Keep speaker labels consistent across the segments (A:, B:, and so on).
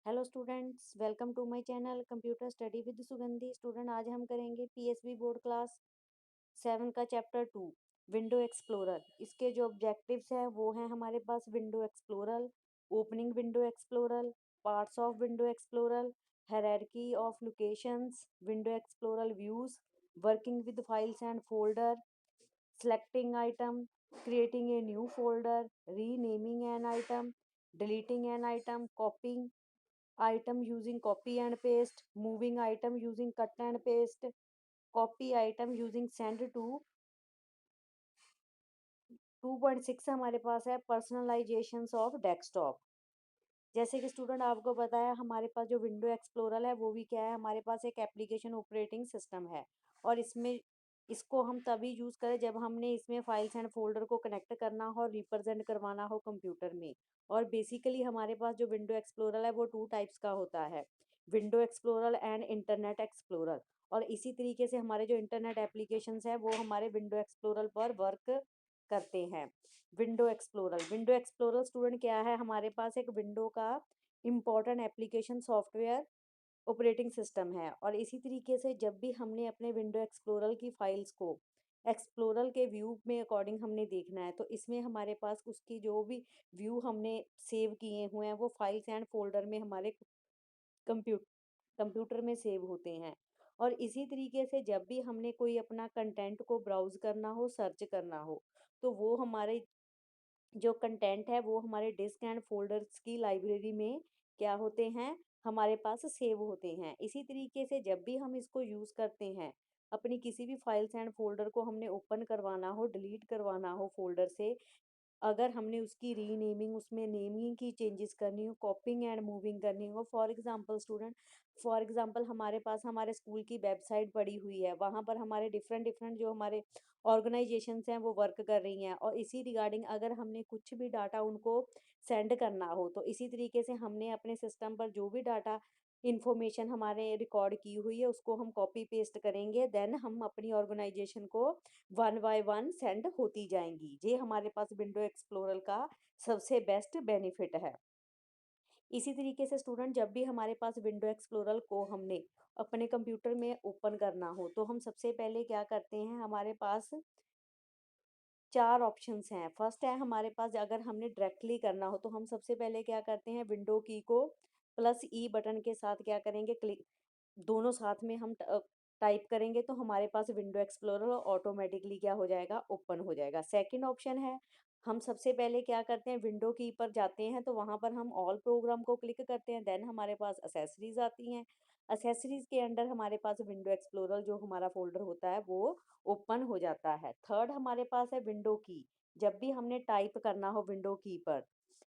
A: Hello students, welcome to my channel computer study with Sugandhi. Student, आज हम करेंगे PSB board class 7 का chapter 2 window explorer. इसके जो ऑब्जेक्टिव्स हैं वो हैं हमारे पास window explorer, opening window explorer, parts of window explorer, hierarchy of locations, window explorer views, working with files and folder, selecting item, creating a new folder, renaming an item, deleting an item, copying item using copy and paste, moving item using cut and paste, copy item using send to 2.6 हमारे पास है पर्सनलाइजेशंस of desktop. जैसे कि student आपको पता है हमारे पास जो विंडो एक्सप्लोरर है वो भी क्या है, हमारे पास एक एप्लीकेशन ऑपरेटिंग सिस्टम है। और इसमें इसको हम तभी यूज़ करें जब हमने इसमें फाइल्स एंड फोल्डर को कनेक्ट करना हो और रिप्रेजेंट करवाना हो कंप्यूटर में। और बेसिकली हमारे पास जो विंडो एक्सप्लोरर है वो 2 टाइप्स का होता है, window explorer and internet explorer. और इसी तरीके से हमारे जो इंटरनेट एप्लीकेशंस है वो हमारे विंडो एक्सप्लोरर पर वर्क करते हैं। विंडो एक्सप्लोरर स्टूडेंट क्या है, हमारे पास एक विंडो का important application software operating system है। और इसी तरीके से जब भी हमने अपने विंडो एक्सप्लोरर की फाइल्स को एक्सप्लोरर के व्यू में अकॉर्डिंग हमने देखना है, तो इसमें हमारे पास उसकी जो भी व्यू हमने सेव किए हुए हैं वो फाइल्स एंड फोल्डर में हमारे कंप्यू कंप्यूटर में सेव होते हैं। और इसी तरीके से जब भी हमने कोई अपना कंटेंट को ब्राउज करना हो, सर्च करना हो, तो वो हमारे जो कंटेंट है वो हमारे डिस्क एंड फोल्डर्स की लाइब्रेरी में क्या होते हैं, हमारे पास सेव होते हैं। इसी तरीके से जब भी हम इसको यूज़ करते हैं, अपनी किसी भी फाइल्स एंड फोल्डर को हमने ओपन करवाना हो, डिलीट करवाना हो फोल्डर से, अगर हमने उसकी रीनेमिंग, उसमें नेमिंग की चेंजेस करनी हो, कॉपिंग एंड मूविंग करनी हो, फॉर एग्जांपल हमारे पास हमारे स्कूल की वेबसाइट पड़ी हुई है, वहाँ पर हमारे डिफरेंट डिफरेंट जो हमारे ऑर्गेनाइजेशंस हैं वो वर्क कर रही हैं, और इसी रिगार्डिंग अगर हमने कुछ भी डाटा उनको सेंड करना हो, तो इसी तरीके से हमने अपने सिस्टम पर जो भी डाटा इन्फॉर्मेशन हमारे रिकॉर्ड की हुई है उसको हम कॉपी पेस्ट करेंगे, देन हम अपनी ऑर्गेनाइजेशन को वन बाय वन सेंड होती जाएंगी। ये हमारे पास विंडो एक्सप्लोरर का सबसे बेस्ट बेनिफिट है। इसी तरीके से स्टूडेंट जब भी हमारे पास विंडो एक्सप्लोरर को हमने अपने कंप्यूटर में ओपन करना हो, तो हम सबसे पहले क्या करते हैं, हमारे पास 4 ऑप्शंस हैं। फर्स्ट है हमारे पास, अगर हमने डायरेक्टली करना हो तो हम सबसे पहले क्या करते हैं, विंडो की को प्लस ई बटन के साथ क्या करेंगे, क्लिक, दोनों साथ में हम टाइप करेंगे तो हमारे पास विंडो एक्सप्लोरर ऑटोमेटिकली क्या हो जाएगा, ओपन हो जाएगा। सेकंड ऑप्शन है, हम सबसे पहले क्या करते हैं, विंडो की पर जाते हैं तो वहाँ पर हम ऑल प्रोग्राम को क्लिक करते हैं, देन हमारे पास एसेसरीज आती हैं। एसेसरीज के अंडर हमारे पास विंडो एक्सप्लोरर जो हमारा फोल्डर होता है वो ओपन हो जाता है। थर्ड हमारे पास है विंडो की। जब भी हमने टाइप करना हो विंडो की पर,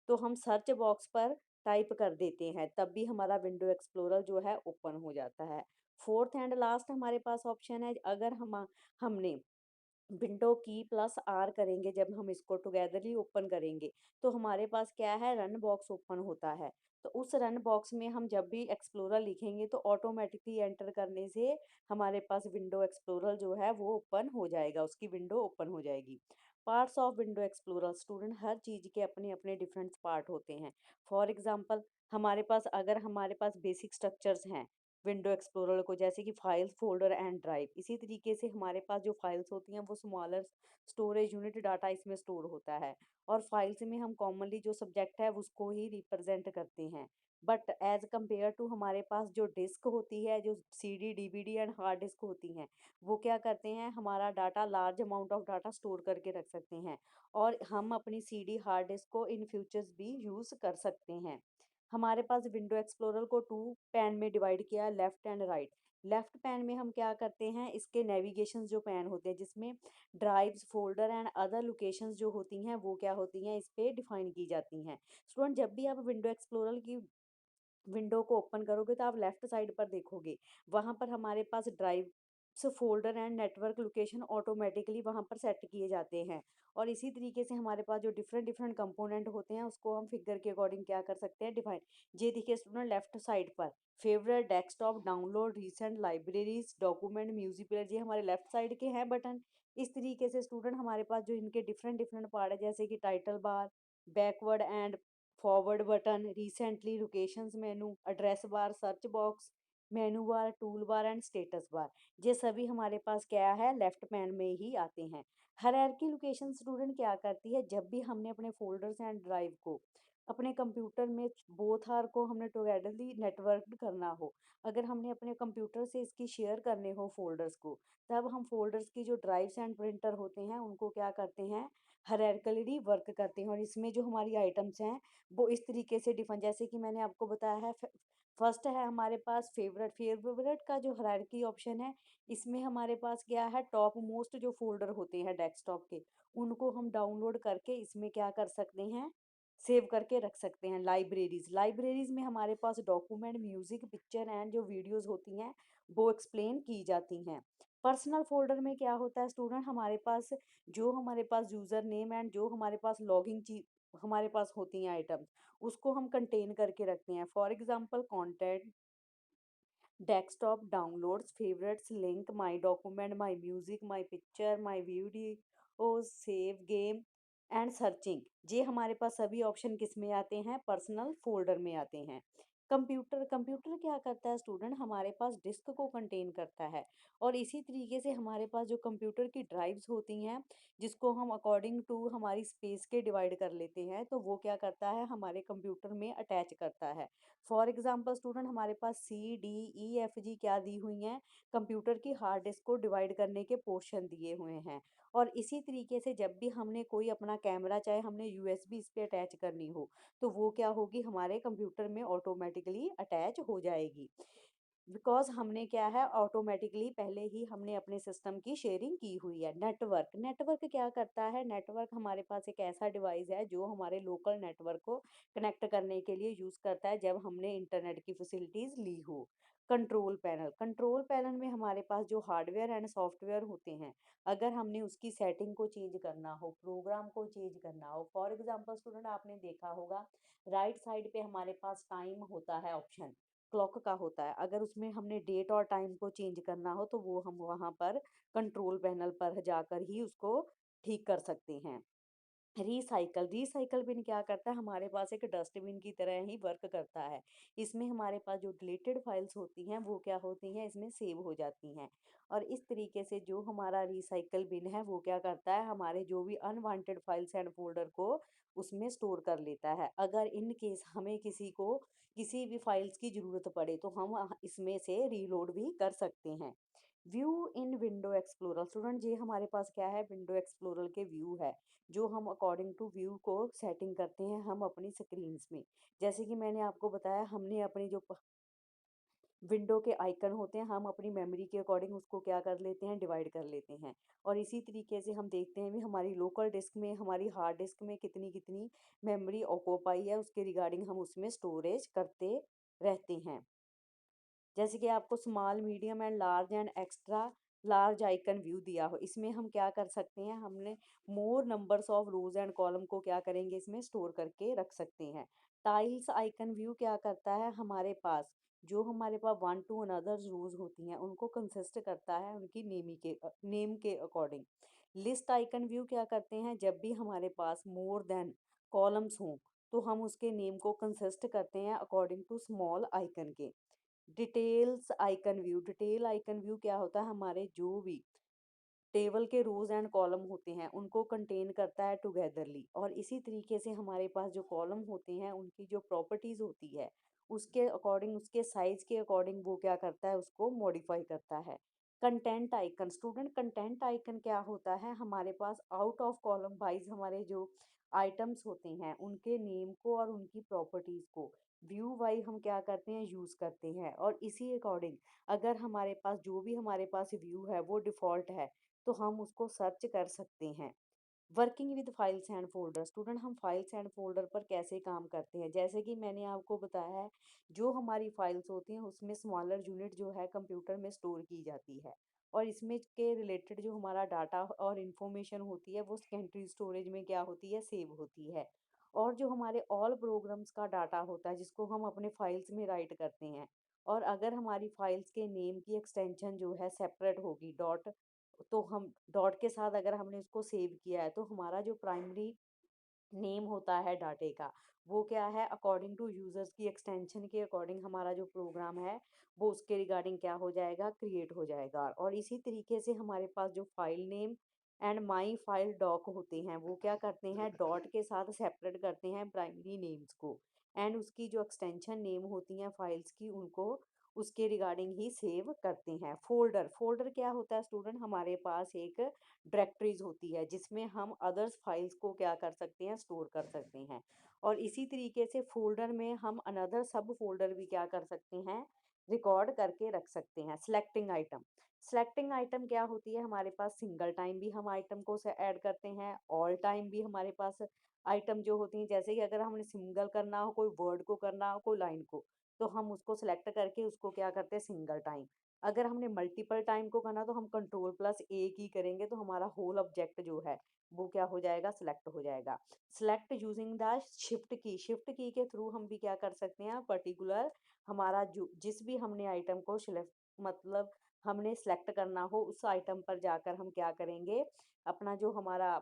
A: तो हम सर्च बॉक्स पर टाइप कर देते हैं, तब भी हमारा विंडो एक्सप्लोरर जो है ओपन हो जाता है। फोर्थ एंड लास्ट हमारे पास ऑप्शन है, अगर हमने विंडो की प्लस आर करेंगे, जब हम इसको टुगेदरली ओपन करेंगे तो हमारे पास क्या है, रन बॉक्स ओपन होता है। तो उस रन बॉक्स में हम जब भी एक्सप्लोरर लिखेंगे तो ऑटोमेटिकली एंटर करने से हमारे पास विंडो एक्सप्लोरर जो है वो ओपन हो जाएगा, उसकी विंडो ओपन हो जाएगी। Parts of window explorer student, हर चीज़ के अपने अपने डिफरेंट पार्ट होते हैं। फॉर एग्जांपल हमारे पास, अगर हमारे पास बेसिक स्ट्रक्चर्स हैं विंडो एक्सप्लोरर को, जैसे कि फाइल्स, फोल्डर एंड ड्राइव, इसी तरीके से हमारे पास जो फाइल्स होती हैं वो स्मॉलर स्टोरेज यूनिट डाटा इसमें स्टोर होता है। और फाइल्स में हम कॉमनली जो सब्जेक्ट है उसको ही रिप्रेजेंट करते हैं। बट एज कंपेयर टू हमारे पास जो डिस्क होती है, जो CD, DVD and hard disk होती हैं, वो क्या करते हैं, हमारा data, large amount of data store करके रख सकते हैं। और हम अपनी सीडी, हार्ड डिस्क को इन फ्यूचर्स भी यूज़ कर सकते हैं। हमारे पास विंडो एक्सप्लोरर को 2 पैन में डिवाइड किया, left and right. Left pan में हम क्या करते हैं, इसके नेविगेशंस जो पैन होते हैं जिसमें drives, folder and other locations जो होती हैं वो क्या होती हैं, इस पे डिफाइन की जाती हैं। स्टूडेंट, जब भी आप विंडो एक्सप्लोरर की विंडो को ओपन करोगे तो आप लेफ्ट साइड पर देखोगे, वहाँ पर हमारे पास drive folder and network location automatically वहाँ पर सेट किए जाते हैं। और इसी तरीके से हमारे पास जो डिफरेंट डिफरेंट कंपोनेंट होते हैं उसको हम फिगर के अकॉर्डिंग क्या कर सकते हैं, डिफाइन। ये देखिए स्टूडेंट, लेफ्ट साइड पर favourite, desktop, download, recent, libraries, document, music player, ये हमारे लेफ्ट साइड के हैं बटन। इस तरीके से स्टूडेंट हमारे पास जो इनके डिफरेंट डिफरेंट पार्ट है, जैसे कि title bar, backward and forward button, recently locations menu, address bar, search box, menu bar, tool bar and status bar, ये सभी हमारे पास क्या है, लेफ्ट पैन में ही आते हैं। हायरार्की लोकेशन स्टूडेंट क्या करती है, जब भी हमने अपने फोल्डर्स एंड ड्राइव को अपने कंप्यूटर में बोथ आर को हमने टुगेदरली नेटवर्क करना हो, अगर हमने अपने कंप्यूटर से इसकी शेयर करने हो फोल्डर्स को, तब हम फोल्डर्स की जो ड्राइव्स एंड प्रिंटर होते हैं उनको क्या करते हैं, हायरार्किकली वर्क करते हैं। और इसमें जो हमारी आइटम्स हैं वो इस तरीके से डिफाइन, जैसे कि मैंने आपको बताया है, फर्स्ट है हमारे पास फेवरेट। फेवरेट का जो हायरार्की ऑप्शन है, इसमें हमारे पास क्या है, टॉप मोस्ट जो फोल्डर होते हैं डेस्कटॉप के, उनको हम डाउनलोड करके इसमें क्या कर सकते हैं, सेव करके रख सकते हैं। लाइब्रेरीज, लाइब्रेरीज में हमारे पास डॉक्यूमेंट, म्यूजिक, पिक्चर एंड जो वीडियोस होती हैं वो एक्सप्लेन की जाती हैं। पर्सनल फोल्डर में क्या होता है स्टूडेंट, हमारे पास यूजर नेम एंड जो हमारे पास लॉगिंग चीज हमारे पास होती हैं आइटम्स, उसको हम कंटेन करके रखते हैं। For example content, desktop, downloads, favourites, link, my document, my music, my picture, my video, save, game and searching, ये हमारे पास सभी ऑप्शन किस में आते हैं, पर्सनल फोल्डर में आते हैं। कंप्यूटर, कंप्यूटर क्या करता है स्टूडेंट, हमारे पास डिस्क को कंटेन करता है, और इसी तरीके से हमारे पास जो कंप्यूटर की ड्राइव्स होती हैं, जिसको हम अकॉर्डिंग टू हमारी स्पेस के डिवाइड कर लेते हैं, तो वो क्या करता है, हमारे कंप्यूटर में अटैच करता है। फॉर एग्जाम्पल स्टूडेंट, हमारे पास C, D, E, F, G क्या दी हुई हैं, कंप्यूटर की हार्ड डिस्क को डिवाइड करने के पोर्शन दिए हुए हैं। और इसी तरीके से जब भी हमने कोई अपना कैमरा, चाहे हमने USB इस पे अटैच करनी हो, तो वो क्या होगी, हमारे कंप्यूटर में ऑटोमेटिकली अटैच हो जाएगी, बिकॉज हमने क्या है, ऑटोमेटिकली पहले ही हमने अपने सिस्टम की शेयरिंग की हुई है। नेटवर्क, नेटवर्क क्या करता है, नेटवर्क हमारे पास एक ऐसा डिवाइस है जो हमारे लोकल नेटवर्क को कनेक्ट करने के लिए यूज़ करता है जब हमने इंटरनेट की फैसिलिटीज़ ली हो। कंट्रोल पैनल, कंट्रोल पैनल में हमारे पास जो हार्डवेयर एंड सॉफ्टवेयर होते हैं, अगर हमने उसकी सेटिंग को चेंज करना हो, प्रोग्राम को चेंज करना हो, फॉर एग्जांपल स्टूडेंट आपने देखा होगा, राइट साइड पे हमारे पास टाइम होता है ऑप्शन, क्लॉक का होता है, अगर उसमें हमने डेट और टाइम को चेंज करना हो तो वो हम वहाँ पर कंट्रोल पैनल पर जाकर ही उसको ठीक कर सकते हैं। रिसाइकल, रिसाइकल बिन क्या करता है, हमारे पास एक डस्टबिन की तरह ही वर्क करता है। इसमें हमारे पास जो डिलीटेड फाइल्स होती हैं वो क्या होती हैं, इसमें सेव हो जाती हैं। और इस तरीके से जो हमारा रिसाइकल बिन है वो क्या करता है, हमारे जो भी अनवांटेड फाइल्स एंड फोल्डर को उसमें स्टोर कर लेता है। अगर इन केस हमें किसी को किसी भी फाइल्स की ज़रूरत पड़े तो हम इसमें से रीलोड भी कर सकते हैं। व्यू इन विंडो एक्सप्लोरर, स्टूडेंट ये हमारे पास क्या है, विंडो एक्सप्लोरर के व्यू है, जो हम अकॉर्डिंग टू व्यू को सेटिंग करते हैं हम अपनी स्क्रीन्स में। जैसे कि मैंने आपको बताया, हमने अपनी जो विंडो के आइकन होते हैं, हम अपनी मेमोरी के अकॉर्डिंग उसको क्या कर लेते हैं, डिवाइड कर लेते हैं। और इसी तरीके से हम देखते हैं भी हमारी लोकल डिस्क में, हमारी हार्ड डिस्क में कितनी कितनी मेमोरी ऑक्यूपाई है, उसके रिगार्डिंग हम उसमें स्टोरेज करते रहते हैं। जैसे कि आपको small, medium and large and extra large icon view दिया हो, इसमें हम क्या कर सकते हैं, हमने मोर numbers of rose and column को क्या करेंगे, इसमें स्टोर करके रख सकते हैं। टाइल्स आइकन व्यू क्या करता है, हमारे पास वन टू अनदर रोज होती हैं उनको कंसिस्ट करता है उनकी नेम के अकॉर्डिंग। लिस्ट आइकन व्यू क्या करते हैं, जब भी हमारे पास मोर देन कॉलम्स हों तो हम उसके नेम को कंसिस्ट करते हैं अकॉर्डिंग टू स्मॉल आइकन के। Details icon view, detail icon view क्या होता है, हमारे जो भी टेबल के रोज एंड कॉलम होते हैं उनको कंटेन करता है टुगेदरली। और इसी तरीके से हमारे पास जो कॉलम होते हैं उनकी जो प्रॉपर्टीज होती है उसके अकॉर्डिंग, उसके साइज के अकॉर्डिंग वो क्या करता है, उसको मॉडिफाई करता है। Content icon, student content icon क्या होता है, हमारे pass out of column wise हमारे जो आइटम्स होते हैं उनके नेम को और उनकी प्रॉपर्टीज को व्यू वाइज हम क्या करते हैं, यूज करते हैं। और इसी अकॉर्डिंग अगर हमारे पास जो भी हमारे पास व्यू है वो डिफ़ॉल्ट है तो हम उसको सर्च कर सकते हैं। Working with files and folder, student हम फाइल्स एंड फोल्डर पर कैसे काम करते हैं, जैसे कि मैंने आपको बताया है, जो हमारी फाइल्स होती हैं उसमें स्मॉलर यूनिट जो है कंप्यूटर में स्टोर की जाती है। और इसमें के रिलेटेड जो हमारा डाटा और इन्फॉर्मेशन होती है वो सेकेंडरी स्टोरेज में क्या होती है, सेव होती है। और जो हमारे ऑल प्रोग्राम्स का डाटा होता है जिसको हम अपने फाइल्स में राइट करते हैं, और अगर हमारी फाइल्स के नेम की एक्सटेंशन जो है सेपरेट होगी, डॉट, तो हम डॉट के साथ अगर हमने उसको सेव किया है तो हमारा जो प्राइमरी नेम होता है डाटे का, वो क्या है अकॉर्डिंग टू यूज़र्स की एक्सटेंशन के अकॉर्डिंग हमारा जो प्रोग्राम है, वो उसके रिगार्डिंग क्या हो जाएगा, क्रिएट हो जाएगा। और इसी तरीके से हमारे पास जो file name and my file doc होते हैं, वो क्या करते हैं, डॉट के साथ सेपरेट करते हैं प्राइमरी नेम्स को, एंड उसकी जो एक्सटेंशन नेम होती हैं फाइल्स की, उनको उसके रिगार्डिंग ही सेव करते हैं। फ़ोल्डर, फ़ोल्डर क्या होता है स्टूडेंट, हमारे पास एक डायरेक्टरीज होती है जिसमें हम अदर्स फाइल्स को क्या कर सकते हैं, स्टोर कर सकते हैं। और इसी तरीके से फ़ोल्डर में हम अनदर सब फ़ोल्डर भी क्या कर सकते हैं, रिकॉर्ड करके रख सकते हैं। सेलेक्टिंग आइटम, सेलेक्टिंग आइटम क्या होती है, हमारे पास सिंगल टाइम भी हम आइटम को से ऐड करते हैं, ऑल टाइम भी हमारे पास आइटम जो होती हैं, जैसे कि अगर हमने सिंगल करना हो, कोई वर्ड को करना हो, कोई लाइन को, तो हम उसको सेलेक्ट करके उसको क्या करते हैं, सिंगल टाइम। अगर हमने मल्टीपल टाइम को करना तो हम कंट्रोल प्लस ए की करेंगे, तो हमारा होल ऑब्जेक्ट जो है वो क्या हो जाएगा, सिलेक्ट हो जाएगा। सिलेक्ट यूजिंग द शिफ्ट की, शिफ्ट की के थ्रू हम भी क्या कर सकते हैं, पर्टिकुलर हमारा जो जिस भी हमने आइटम को सिलेक्ट मतलब हमने सेलेक्ट करना हो, उस आइटम पर जाकर हम क्या करेंगे, अपना जो हमारा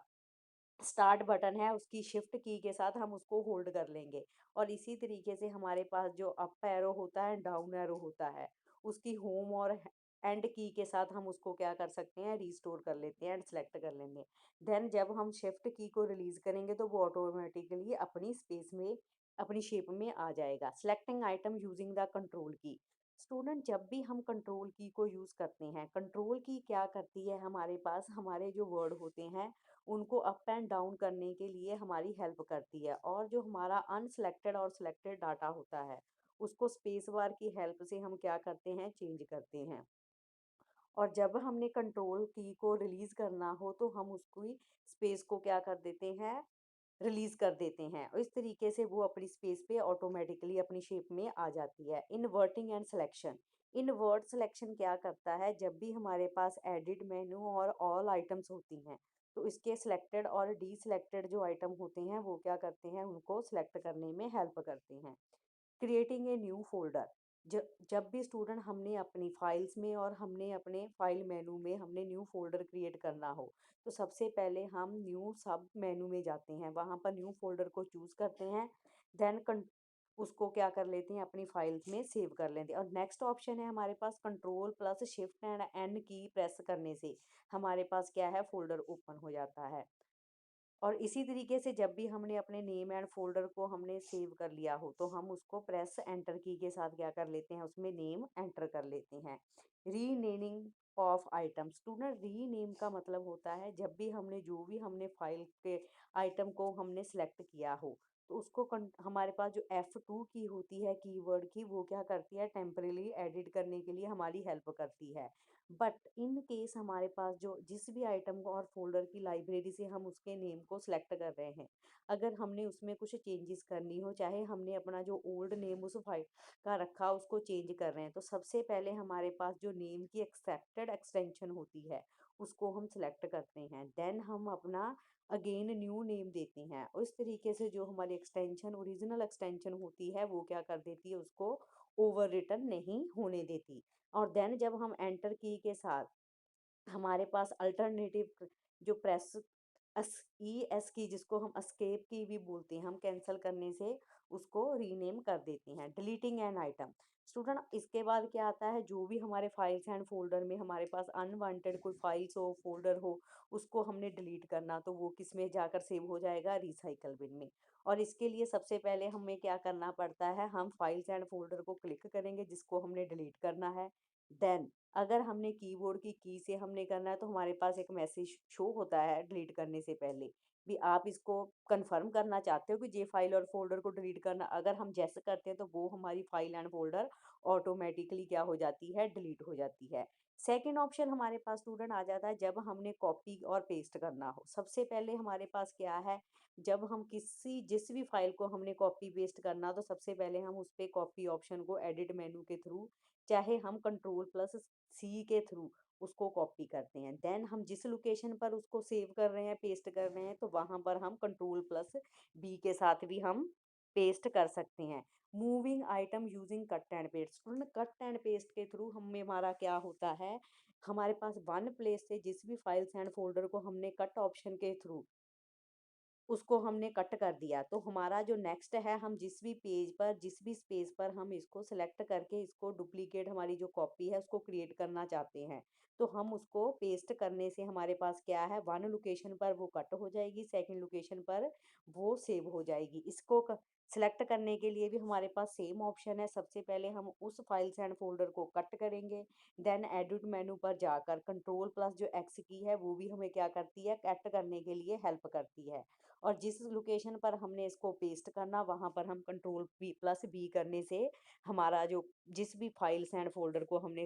A: स्टार्ट बटन है उसकी शिफ्ट की के साथ हम उसको होल्ड कर लेंगे। और इसी तरीके से हमारे पास जो अप एरो होता है, डाउन एरो होता है, उसकी होम और एंड की के साथ हम उसको क्या कर सकते हैं, रीस्टोर कर लेते हैं एंड सेलेक्ट कर लेंगे। देन जब हम शिफ्ट की को रिलीज करेंगे तो वो ऑटोमेटिकली अपनी स्पेस में, अपनी शेप में आ जाएगा। Selecting item using the control की, स्टूडेंट जब भी हम कंट्रोल की को यूज़ करते हैं, कंट्रोल की क्या करती है, हमारे पास हमारे जो वर्ड होते हैं उनको अप एंड डाउन करने के लिए हमारी हेल्प करती है। और जो हमारा अनसिलेक्टेड और सिलेक्टेड डाटा होता है, उसको स्पेस बार की हेल्प से हम क्या करते हैं, चेंज करते हैं। और जब हमने कंट्रोल की को रिलीज़ करना हो तो हम उसकी स्पेस को क्या कर देते हैं, रिलीज़ कर देते हैं। और इस तरीके से वो अपनी स्पेस पे ऑटोमेटिकली अपनी शेप में आ जाती है। Inverting and selection, invert selection क्या करता है, जब भी हमारे पास एडिट मेनू और ऑल आइटम्स होती हैं, तो इसके सिलेक्टेड और डीसिलेक्टेड जो आइटम होते हैं वो क्या करते हैं, उनको सिलेक्ट करने में हेल्प करते हैं। क्रिएटिंग ए न्यू फ़ोल्डर, जब भी स्टूडेंट हमने अपनी फाइल्स में और हमने अपने फाइल मेनू में हमने न्यू फ़ोल्डर क्रिएट करना हो, तो सबसे पहले हम न्यू सब मेनू में जाते हैं, वहाँ पर न्यू फ़ोल्डर को चूज़ करते हैं, देन कन उसको क्या कर लेते हैं, अपनी फाइल्स में सेव कर लेते हैं। और नेक्स्ट ऑप्शन है हमारे पास, control plus shift and N key press करने से हमारे पास क्या है, फ़ोल्डर ओपन हो जाता है। और इसी तरीके से जब भी हमने अपने नेम एंड फ़ोल्डर को हमने सेव कर लिया हो, तो हम उसको प्रेस एंटर की के साथ क्या कर लेते हैं, उसमें नेम एंटर कर लेते हैं। Renaming of item, student rename का मतलब होता है जब भी हमने जो भी हमने फाइल के आइटम को हमने सेलेक्ट किया हो, तो उसको हमारे पास जो F2 की होती है कीवर्ड की, वो क्या करती है, टेम्परेली एडिट करने के लिए हमारी हेल्प करती है। बट इन केस हमारे पास जो जिस भी आइटम को और फ़ोल्डर की लाइब्रेरी से हम उसके नेम को सेलेक्ट कर रहे हैं, अगर हमने उसमें कुछ चेंजेस करनी हो, चाहे हमने अपना जो ओल्ड नेम उस फाइल का रखा उसको चेंज कर रहे हैं, तो सबसे पहले हमारे पास जो नेम की एक्सेप्टेड एक्सटेंशन होती है, उसको हम सेलेक्ट करते हैं। देन हम अपना अगेन न्यू नेम देते हैं। और इस तरीके से जो हमारी एक्सटेंशन ओरिजिनल एक्सटेंशन होती है, वो क्या कर देती है, उसको ओवर रिटन नहीं होने देती। और देन जब हम एंटर की के साथ हमारे पास अल्टरनेटिव जो प्रेस एस की, जिसको हम एस्केप की भी बोलते हैं, हम कैंसिल करने से उसको रीनेम कर देते हैं। डिलीटिंग एन आइटम, स्टूडेंट इसके बाद क्या आता है, जो भी हमारे फाइल्स एंड फोल्डर में हमारे पास अनवांटेड कोई फाइल्स हो, फोल्डर हो, उसको हमने डिलीट करना, तो वो किस में जाकर सेव हो जाएगा, रिसाइकल बिन में। और इसके लिए सबसे पहले हमें क्या करना पड़ता है, हम फाइल्स एंड फोल्डर को क्लिक करेंगे जिसको हमने डिलीट करना है। देन अगर हमने कीबोर्ड की की से हमने करना है, तो हमारे पास एक मैसेज शो होता है डिलीट करने से पहले, भी आप इसको कंफर्म करना चाहते हो कि ये फाइल और फोल्डर को डिलीट करना। अगर हम जैसे करते हैं तो वो हमारी फाइल एंड फोल्डर ऑटोमेटिकली क्या हो जाती है, डिलीट हो जाती है। सेकंड ऑप्शन हमारे पास स्टूडेंट आ जाता है जब हमने कॉपी और पेस्ट करना हो। सबसे पहले हमारे पास क्या है, जब हम किसी जिस भी फाइल को हमने कॉपी पेस्ट करना, तो सबसे पहले हम उस पे कॉपी ऑप्शन को एडिट मेनू के थ्रू, चाहे हम कंट्रोल प्लस सी के थ्रू उसको कॉपी करते हैं। देन हम जिस लोकेशन पर उसको सेव कर रहे हैं, पेस्ट कर रहे हैं, तो वहाँ पर हम कंट्रोल प्लस बी के साथ भी हम पेस्ट कर सकते हैं। Moving item using cut and paste, student cut and paste के थ्रू हमें हमारा क्या होता है, हमारे पास वन प्लेस से जिस भी फाइल्स एंड फोल्डर को हमने कट ऑप्शन के थ्रू उसको हमने कट कर दिया। तो हमारा जो नेक्स्ट है, हम जिस भी पेज पर, जिस भी स्पेस पर हम इसको सेलेक्ट करके इसको डुप्लीकेट हमारी जो कॉपी है उसको क्रिएट करना चाहते हैं, तो हम उसको पेस्ट करने से हमारे पास क्या है, वन लोकेशन पर वो कट हो जाएगी, सेकंड लोकेशन पर वो सेव हो जाएगी। इसको सेलेक्ट करने के लिए भी हमारे पास सेम ऑप्शन है। सबसे पहले हम उस फाइल्स एंड फोल्डर को कट करेंगे, देन एडिट मेनू पर जाकर कंट्रोल प्लस जो एक्स की है वो भी हमें क्या करती है, कट करने के लिए हेल्प करती है। और जिस लोकेशन पर हमने इसको पेस्ट करना, वहाँ पर हम कंट्रोल बी प्लस बी करने से हमारा जो जिस भी फाइल्स एंड फोल्डर को हमने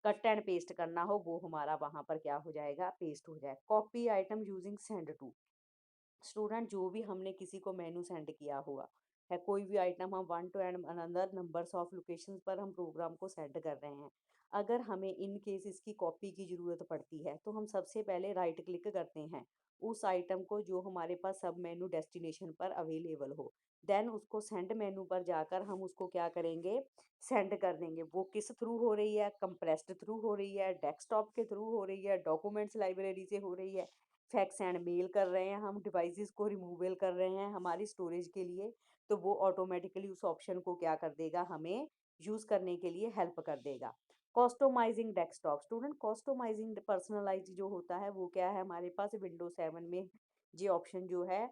A: कट एंड पेस्ट करना हो वो हमारा वहाँ पर क्या हो जाएगा, पेस्ट हो जाए। Copy item using send to, student जो भी हमने किसी को मेनू सेंड किया हुआ है, कोई भी आइटम हम one two and another numbers of locations पर हम प्रोग्राम को सेंड कर रहे हैं। अगर हमें इन केस इसकी कॉपी की ज़रूरत पड़ती है तो हम सबसे पहले राइट क्लिक करते हैं उस आइटम को जो हमारे पास सब मेनू डेस्टिनेशन पर अवेलेबल हो। देन उसको सेंड मेनू पर जाकर हम उसको क्या करेंगे, सेंड कर देंगे। वो किस थ्रू हो रही है, कंप्रेस्ड थ्रू हो रही है, डेस्कटॉप के थ्रू हो रही है, डॉक्यूमेंट्स लाइब्रेरी से हो रही है, फैक्स एंड मेल कर रहे हैं, हम डिवाइसेस को रिमूवल कर रहे हैं हमारी स्टोरेज के लिए, तो वो ऑटोमेटिकली उस ऑप्शन को क्या कर देगा, हमें यूज़ करने के लिए हेल्प कर देगा। Customising desktop, student customising personalise जो होता है वो क्या है, हमारे पास विंडो 7 में ये ऑप्शन जो है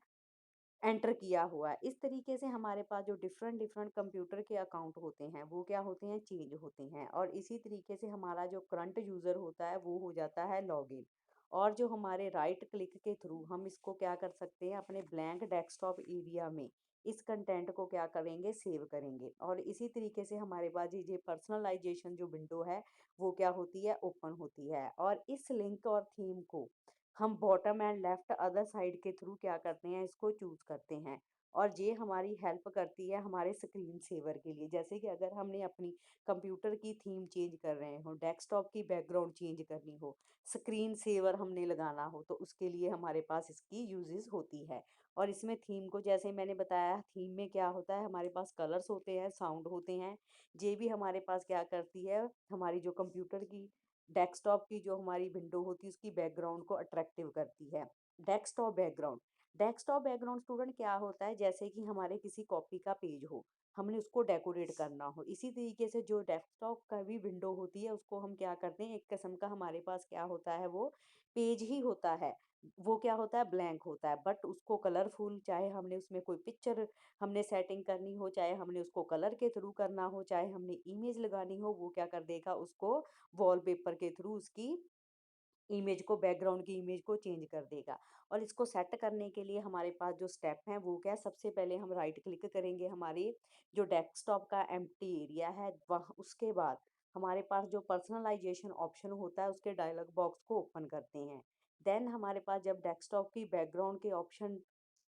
A: एंटर किया हुआ है। इस तरीके से हमारे पास जो डिफरेंट डिफरेंट कंप्यूटर के अकाउंट होते हैं वो क्या होते हैं, चेंज होते हैं। और इसी तरीके से हमारा जो करंट यूज़र होता है वो हो जाता है लॉगिन। और जो हमारे राइट क्लिक के थ्रू हम इसको क्या कर सकते हैं, अपने ब्लैंक डेस्कटॉप एरिया में इस कंटेंट को क्या करेंगे, सेव करेंगे। और इसी तरीके से हमारे पास ये पर्सनलाइजेशन जो विंडो है वो क्या होती है, ओपन होती है। और इस लिंक और थीम को हम bottom and left other side के थ्रू क्या करते हैं, इसको चूज़ करते हैं। और ये हमारी हेल्प करती है हमारे स्क्रीन सेवर के लिए। जैसे कि अगर हमने अपनी कंप्यूटर की थीम चेंज कर रहे हो, डेस्कटॉप की बैकग्राउंड चेंज करनी हो, स्क्रीन सेवर हमने लगाना हो, तो उसके लिए हमारे पास इसकी यूजेस होती है। और इसमें थीम को जैसे मैंने बताया, थीम में क्या होता है, हमारे पास कलर्स होते हैं, साउंड होते हैं। ये भी हमारे पास क्या करती है, हमारी जो कंप्यूटर की डेस्कटॉप की जो हमारी विंडो होती है उसकी बैकग्राउंड को अट्रैक्टिव करती है। Desktop background, desktop background student क्या होता है, जैसे कि हमारे किसी कॉपी का पेज हो, हमने उसको डेकोरेट करना हो, इसी तरीके से जो डेस्कटॉप का भी विंडो होती है उसको हम क्या करते हैं, एक किस्म का हमारे पास क्या होता है, वो पेज ही होता है। वो क्या होता है, ब्लैंक होता है, बट उसको कलरफुल, चाहे हमने उसमें कोई पिक्चर हमने सेटिंग करनी हो, चाहे हमने उसको कलर के थ्रू करना हो, चाहे हमने इमेज लगानी हो, वो क्या कर देगा, उसको वॉलपेपर के थ्रू उसकी इमेज को, बैकग्राउंड की इमेज को चेंज कर देगा। और इसको सेट करने के लिए हमारे पास जो स्टेप हैं वो क्या है, सबसे पहले हम राइट क्लिक करेंगे हमारी जो डेस्कटॉप का एम्प्टी एरिया है वहाँ, उसके बाद हमारे पास जो पर्सनलाइजेशन ऑप्शन होता है उसके डायलॉग बॉक्स को ओपन करते हैं। देन हमारे पास जब डेस्कटॉप की बैकग्राउंड के ऑप्शन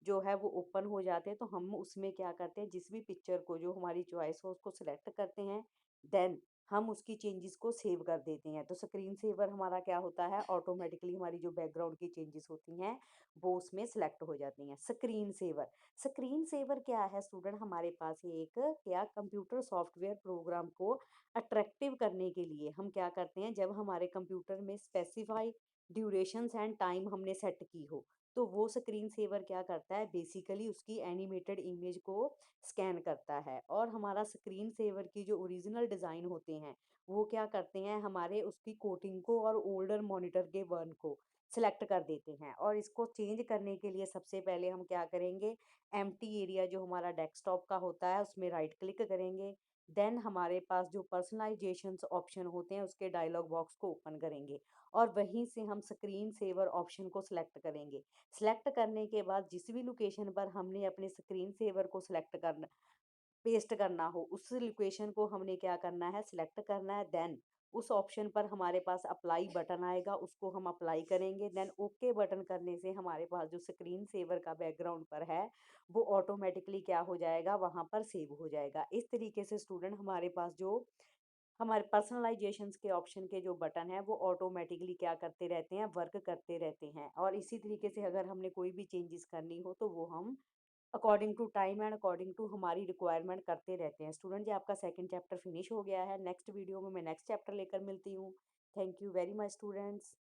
A: जो है वो ओपन हो जाते हैं, तो हम उसमें क्या करते हैं, जिस भी पिक्चर को जो हमारी चॉइस हो उसको सिलेक्ट करते हैं। देन हम उसकी चेंजेस को सेव कर देते हैं। तो स्क्रीन सेवर हमारा क्या होता है, ऑटोमेटिकली हमारी जो बैकग्राउंड की चेंजेस होती हैं वो उसमें सेलेक्ट हो जाती हैं। स्क्रीन सेवर, स्क्रीन सेवर क्या है स्टूडेंट, हमारे पास ये एक क्या कंप्यूटर सॉफ्टवेयर प्रोग्राम को अट्रैक्टिव करने के लिए हम क्या करते हैं, जब हमारे कंप्यूटर में स्पेसिफाई ड्यूरेशंस एंड टाइम हमने सेट की हो, तो वो स्क्रीन सेवर क्या करता है, बेसिकली उसकी एनिमेटेड इमेज को स्कैन करता है। और हमारा स्क्रीन सेवर की जो ओरिजिनल डिज़ाइन होते हैं वो क्या करते हैं, हमारे उसकी कोटिंग को और ओल्डर मॉनिटर के वर्न को सिलेक्ट कर देते हैं। और इसको चेंज करने के लिए सबसे पहले हम क्या करेंगे, एम्प्टी एरिया जो हमारा डेस्कटॉप का होता है उसमें राइट क्लिक करेंगे। देन हमारे पास जो पर्सनलाइजेशंस ऑप्शन होते हैं उसके डायलॉग बॉक्स को ओपन करेंगे और वहीं से हम स्क्रीन सेवर ऑप्शन को सिलेक्ट करेंगे। सिलेक्ट करने के बाद जिस भी लोकेशन पर हमने अपने स्क्रीन सेवर को सिलेक्ट करना, पेस्ट करना हो, उस लोकेशन को हमने क्या करना है, सिलेक्ट करना है। देन उस ऑप्शन पर हमारे पास अप्लाई बटन आएगा, उसको हम अप्लाई करेंगे। देन ओके बटन करने से हमारे पास जो स्क्रीन सेवर का बैकग्राउंड पर है वो ऑटोमेटिकली क्या हो जाएगा, वहाँ पर सेव हो जाएगा। इस तरीके से स्टूडेंट हमारे पास जो हमारे पर्सनलाइजेशंस के ऑप्शन के जो बटन है वो ऑटोमेटिकली क्या करते रहते हैं, वर्क करते रहते हैं। और इसी तरीके से अगर हमने कोई भी चेंजेस करनी हो तो वो हम according to time and according to हमारी रिक्वायरमेंट करते रहते हैं। स्टूडेंट जी आपका सेकंड चैप्टर फिनिश हो गया है। नेक्स्ट वीडियो में मैं नेक्स्ट चैप्टर लेकर मिलती हूँ। Thank you very much students.